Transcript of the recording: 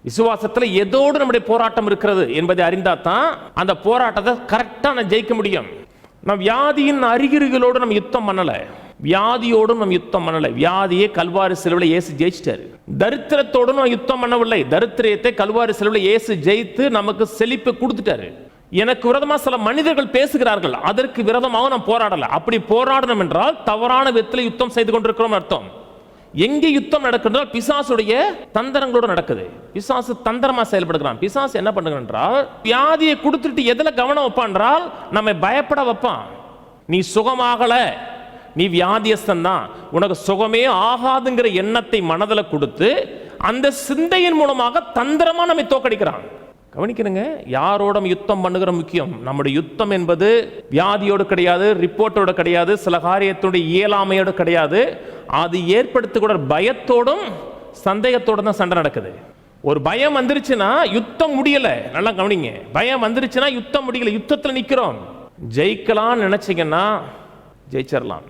விசுவாசத்துல எதோடு நம்முடைய போராட்டம் இருக்கிறது என்பதை அறிந்தாதான் அந்த போராட்டத்தை கரெக்டா நான் ஜெயிக்க முடியும். நம் வியாதியின் அறிகுறிகளோடு நம்ம யுத்தம் பண்ணல, வியாதியோடும் நம்ம யுத்தம் பண்ணல. வியாதியை கல்வாரி சிலுவையில் இயேசு ஜெயிச்சிட்டாரு. தரித்திரத்தோடும் நம்ம யுத்தம் பண்ணவில்லை. தரித்திரத்தை கல்வாரி சிலுவையில் இயேசு ஜெயித்து நமக்கு செழிப்பு கொடுத்துட்டாரு. எனக்கு விரோதமா சில மனிதர்கள் பேசுகிறார்கள், அதற்கு விரோதமாக நான் போராடல. அப்படி போராடணும் என்றால் தவறான விதத்தில் யுத்தம் செய்து கொண்டிருக்கிறோம் அர்த்தம். எங்கே யுத்தம் நடக்கின்றால் பிசாசுடைய தந்திரங்களோடு நடக்குது. பிசாசு தந்திரமா செயல்படுகிறான். பிசாசு என்ன பண்ணுகிறான் என்றால் வியாதியை கொடுத்துட்டு எதுல கவனம் வைப்பான், நம்ம பயப்பட வைப்பான். நீ சுகமாகல, நீ வியாதியஸ்தன் தான், உனக்கு சுகமே ஆகாதுங்கிற எண்ணத்தை மனதில் கொடுத்து அந்த சிந்தையின் மூலமாக தந்திரமா நம்மை தோக்கடிக்கிறான். கவனிக்கிறங்க, யாரோட யுத்தம் பண்ணுகிற முக்கியம். நம்முடைய யுத்தம் என்பது வியாதியோடு கிடையாது, ரிப்போர்ட்டோடு கிடையாது, சில காரியத்தோட இயலாமையோடு கிடையாது. அது ஏற்படுத்தக்கூட பயத்தோடும் சந்தேகத்தோடு தான் சண்டை நடக்குது. ஒரு பயம் வந்துருச்சுன்னா யுத்தம் முடியல. நல்லா கவனிங்க, பயம் வந்துருச்சுன்னா யுத்தம் முடியல. யுத்தத்தில் நிற்கிறோம். ஜெயிக்கலாம்னு நினைச்சீங்கன்னா ஜெயிச்சிடலாம்.